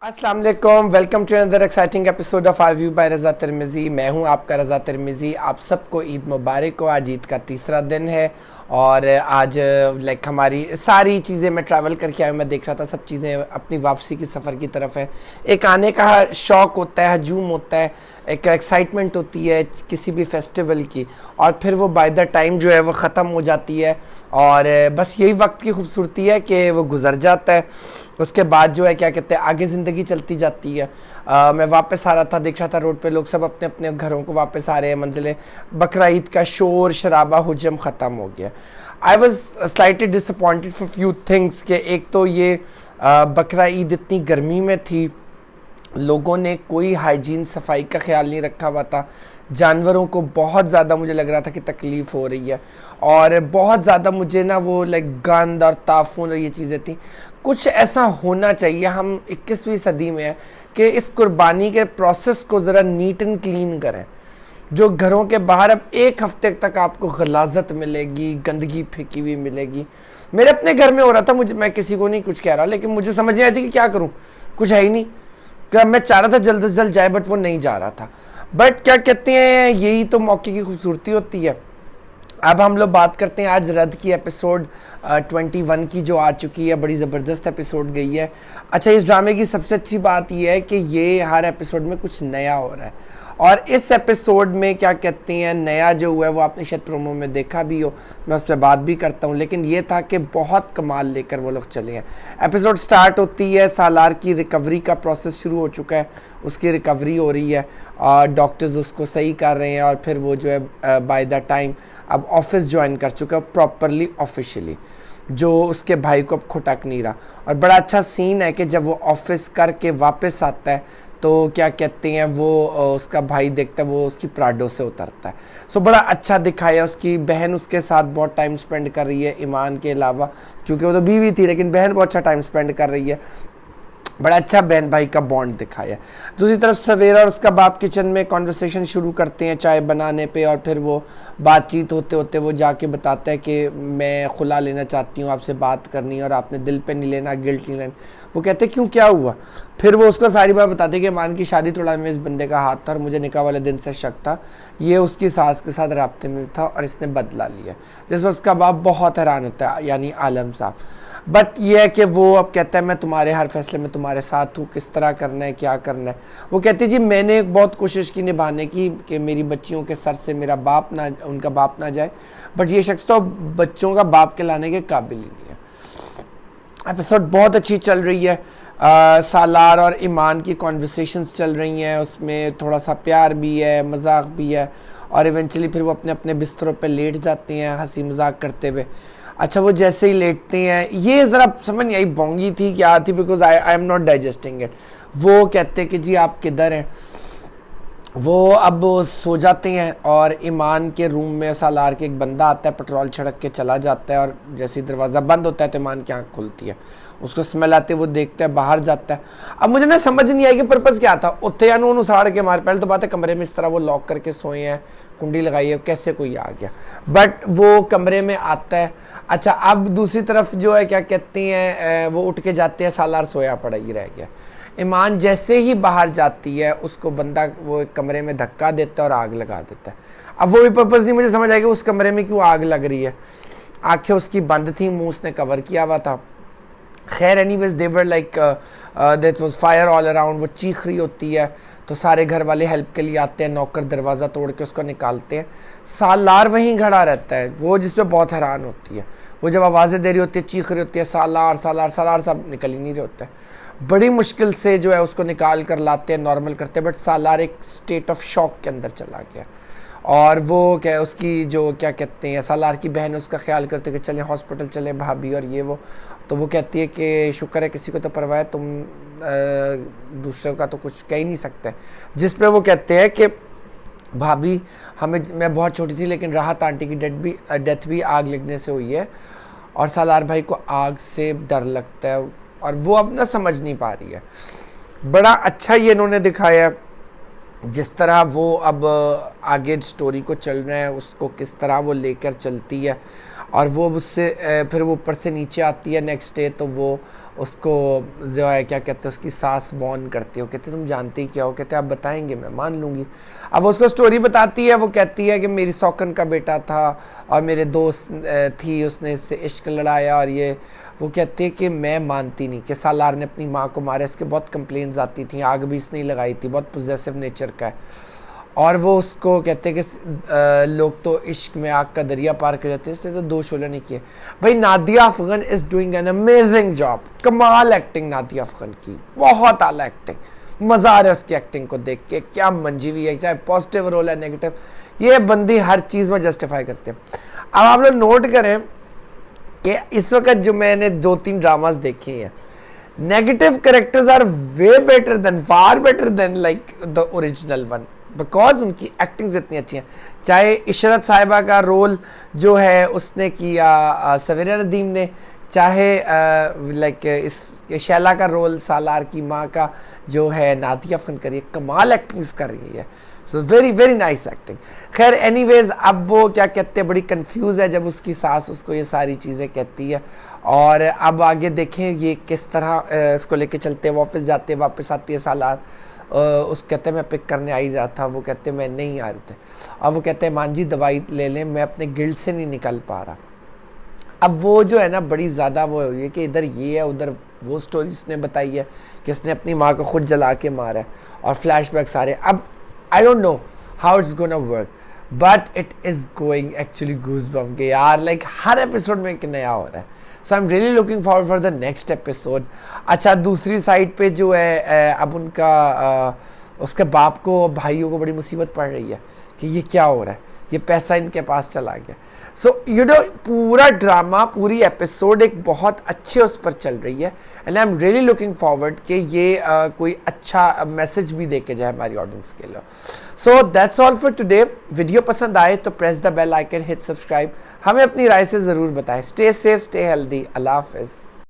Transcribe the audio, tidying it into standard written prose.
अस्सलाम वालेकुम, welcome to another exciting episode of our view by Raza Tirmizi. मैं हूं आपका रज़ा तिरमिज़ी। आप सबको ईद मुबारक हो। आज ईद का तीसरा दिन है और आज हमारी सारी चीज़ें मैं ट्रैवल करके आया हूँ। मैं देख रहा था सब चीज़ें अपनी वापसी की सफ़र की तरफ है। एक आने का शौक़ होता है, हजूम होता है, एक एक्साइटमेंट होती है किसी भी फेस्टिवल की, और फिर वो बाय द टाइम जो है वो ख़त्म हो जाती है। और बस यही वक्त की खूबसूरती है कि वो गुज़र जाता है। उसके बाद जो है क्या कहते हैं, आगे ज़िंदगी चलती जाती है। मैं वापस आ रहा था, देख रहा था रोड पे लोग सब अपने अपने घरों को वापस आ रहे हैं, मंजिलें। बकरा ईद का शोर शराबा हुजम ख़त्म हो गया। I was slightly disappointed for few things के एक तो ये बकरा ईद इतनी गर्मी में थी, लोगों ने कोई हाइजीन सफाई का ख्याल नहीं रखा हुआ था। जानवरों को बहुत ज़्यादा मुझे लग रहा था कि तकलीफ़ हो रही है, और बहुत ज़्यादा मुझे ना वो गंद और ताफून और ये चीज़ें थी। कुछ ऐसा होना चाहिए, हम 21वीं सदी में है, कि इस कुर्बानी के प्रोसेस को ज़रा नीट एंड क्लीन करें। जो घरों के बाहर अब एक हफ्ते तक आपको गलाजत मिलेगी, गंदगी फेंकी हुई मिलेगी। मेरे अपने घर में हो रहा था, मुझे, मैं किसी को नहीं कुछ कह रहा, लेकिन मुझे समझ नहीं आई थी कि क्या करूं। कुछ है ही नहीं। क्या मैं चाह रहा था जल्द से जल्द जाए, बट वो नहीं जा रहा था। बट क्या कहते हैं, यही तो मौके की खूबसूरती होती है। अब हम लोग बात करते हैं आज रद्द की एपिसोड 21 की, जो आ चुकी है। बड़ी ज़बरदस्त एपिसोड गई है। अच्छा, इस ड्रामे की सबसे अच्छी बात यह है कि ये हर एपिसोड में कुछ नया हो रहा है, और इस एपिसोड में क्या कहते हैं, नया जो हुआ है वो आपने शायद प्रोमो में देखा भी हो, मैं उस पर बात भी करता हूँ। लेकिन ये था कि बहुत कमाल लेकर वो लोग चले हैं। एपिसोड स्टार्ट होती है, सालार की रिकवरी का प्रोसेस शुरू हो चुका है, उसकी रिकवरी हो रही है और डॉक्टर्स उसको सही कर रहे हैं। और फिर वो जो है बाय द टाइम अब ऑफिस ज्वाइन कर चुका है प्रॉपरली ऑफिशियली, जो उसके भाई को अब खुटक नहीं रहा। और बड़ा अच्छा सीन है कि जब वो ऑफिस करके वापस आता है तो क्या कहते हैं, वो उसका भाई देखता है, वो उसकी प्राडो से उतरता है। सो बड़ा अच्छा दिखाया। उसकी बहन उसके साथ बहुत टाइम स्पेंड कर रही है, ईमान के अलावा, क्योंकि वो तो बीवी थी, लेकिन बहन बहुत अच्छा टाइम स्पेंड कर रही है। बड़ा अच्छा बहन भाई का बॉन्ड दिखाया। दूसरी तरफ सवेरा और उसका बाप किचन में कॉन्वर्सेशन शुरू करते हैं चाय बनाने पे, और फिर वो बातचीत होते होते वो जाके बताता है कि मैं खुला लेना चाहती हूँ, आपसे बात करनी है, और आपने दिल पे नहीं लेना, गिल्ट नहीं लेना। वो कहते क्यों, क्या हुआ? फिर वो उसको सारी बात बताते हैं कि मान की शादी तोड़ाने में इस बंदे का हाथ था, और मुझे निकाह वाले दिन से शक था, ये उसकी सास के साथ राब्ते में था और इसने बदला लिया। जिसमें उसका बाप बहुत हैरान होता है, यानी आलम साहब। बट ये है कि वो अब कहता है मैं तुम्हारे हर फैसले में तुम्हारे साथ हूँ, किस तरह करना है, क्या करना है। वो कहती है जी मैंने बहुत कोशिश की निभाने की कि मेरी बच्चियों के सर से मेरा बाप ना, उनका बाप ना जाए, बट ये शख्स तो बच्चों का बाप कहलाने के काबिल ही नहीं है। एपिसोड बहुत अच्छी चल रही है। सालार और ईमान की कॉन्वर्सेशंस चल रही हैं, उसमें थोड़ा सा प्यार भी है, मजाक भी है, और इवेंचुअली फिर वो अपने अपने बिस्तरों पे लेट जाते हैं हंसी मजाक करते हुए। अच्छा, वो जैसे ही लेटते हैं, ये ज़रा समझ नहीं आई बोंगी थी क्या थी, because I am not digesting it. वो कहते हैं कि जी आप किधर हैं। वो अब सो जाते हैं, और ईमान के रूम में सालार के एक बंदा आता है, पेट्रोल छिड़क के चला जाता है, और जैसे ही दरवाज़ा बंद होता है तो ईमान की आँख खुलती है। उसको स्मेल आती है, वो देखता है, बाहर जाता है। अब मुझे ना समझ नहीं आई कि पर्पज़ क्या था। उत्ते या उसाड़ के मार, पहले तो बात है कमरे में इस तरह वो लॉक करके सोए हैं, कुंडी लगाई है, कैसे कोई आ गया, बट वो कमरे में आता है। अच्छा, अब दूसरी तरफ जो है क्या कहते हैं, वो उठ के जाते हैं, सालार सोया पड़ा ही रह गया। ईमान जैसे ही बाहर जाती है, उसको बंदा वो एक कमरे में धक्का देता है और आग लगा देता है। अब वो भी पर्पज़ नहीं मुझे समझ आएगा उस कमरे में क्यों आग लग रही है। आंखें उसकी बंद थी, मुंह उसने कवर किया हुआ था। खैर anyways they were like that was fire all around. वो चीख रही होती है तो सारे घर वाले हेल्प के लिए आते हैं, नौकर दरवाज़ा तोड़ के उसको निकालते हैं। सालार वहीं खड़ा रहता है, वो जिस पे बहुत हैरान होती है। वो जब आवाज़ें दे रही होती है, चीख रही होती है सालार सालार सालार, सब निकल ही नहीं रहे होते हैं। बड़ी मुश्किल से जो है उसको निकाल कर लाते हैं, नॉर्मल करते हैं, बट सालार एक स्टेट ऑफ शॉक के अंदर चला गया। और वो क्या, उसकी जो क्या कहते हैं, सालार की बहन उसका ख्याल करते कि चलें हॉस्पिटल चलें भाभी, और ये वो। तो वो कहती है कि शुक्र है किसी को तो परवाह है, तुम दूसरों का तो कुछ कह ही नहीं सकते। जिस पे वो कहते हैं कि भाभी हमें, मैं बहुत छोटी थी लेकिन राहत आंटी की डेथ भी आग लगने से हुई है, और सालार भाई को आग से डर लगता है, और वो अब ना समझ नहीं पा रही है। बड़ा अच्छा ये इन्होंने दिखाया है, जिस तरह वो अब आगे स्टोरी को चल रहे हैं, उसको किस तरह वो लेकर चलती है। और वो उससे फिर वो ऊपर से नीचे आती है नेक्स्ट डे, तो वो उसको जो है क्या कहते हैं उसकी सास वॉर्न करती है, वो कहते तुम जानती क्या हो, कहते आप बताएंगे मैं मान लूँगी। अब वो उसको स्टोरी बताती है, वो कहती है कि मेरी सौकन का बेटा था और मेरे दोस्त थी, उसने इससे इश्क लड़ाया और ये, वो कहती है कि मैं मानती नहीं कि सालार ने अपनी माँ को मारा, इसके बहुत कंप्लेंट्स आती थी, आग भी इसने लगाई थी, बहुत पोजेसिव नेचर का है। और वो उसको कहते हैं कि लोग तो इश्क में आग का दरिया पार कर जाते हैं, इसने तो 2 शोले नहीं किए। भाई Nadia Afghan is doing an amazing job, कमाल एक्टिंग नादिया अफगन की, बहुत आला एक्टिंग, मज़ा आ रहा है उसकी एक्टिंग को देख के, क्या मंजी हुई है, चाहे पॉजिटिव रोल है नेगेटिव, ये बंदी हर चीज़ में जस्टिफाई करते हैं। अब आप लोग नोट करें कि इस वक्त जो मैंने 2-3 ड्रामास देखे हैं, negative characters are way better than, far better than like the original one, because उनकी एक्टिंग इतनी अच्छी है। चाहे इशरत साहिबा का रोल जो है उसने किया सवेरा नदीम ने, चाहे लाइक इस शैला का रोल सालार की माँ का जो है नादिया अफगन कर रही है, कमाल एक्टिंग कर रही है, so very very nice acting. खैर एनीवेज, अब वो क्या कहते हैं बड़ी कंफ्यूज है जब उसकी सास उसको ये सारी चीज़ें कहती है, और अब आगे देखें ये किस तरह इसको लेके चलते हैं, वापस जाते हैं, वापस आती है सालार, उस कहते हैं मैं पिक करने आ ही रहा था, वो कहते हैं मैं नहीं आ रहे थे, अब वो कहते हैं मांझी दवाई ले लें, मैं अपने गिल्ड से नहीं निकल पा रहा। अब वो जो है ना बड़ी ज़्यादा वो हो रही है कि इधर ये है उधर वो स्टोरी इसने बताई है कि इसने अपनी माँ को खुद जला के मारा है, और फ्लैशबैक सारे। अब I don't know how it's gonna work, but it is going actually goosebump के यार, लाइक हर एपिसोड में एक नया हो रहा है, so I am really looking forward for the next episode. अच्छा दूसरी साइड पे जो है अब उनका उसके बाप को भाइयों को बड़ी मुसीबत पड़ रही है कि ये क्या हो रहा है, ये पैसा इनके पास चला गया। सो यू नो पूरा ड्रामा, पूरी एपिसोड एक बहुत अच्छे उस पर चल रही है, and I am really looking forward कि ये कोई अच्छा मैसेज भी दे के जाए हमारी ऑडियंस के लिए। So that's all for today. Video पसंद आए तो press the bell icon, hit subscribe, हमें अपनी राय से ज़रूर बताएं। स्टे सेफ, स्टे हेल्दी, अल्लाह हाफिज़।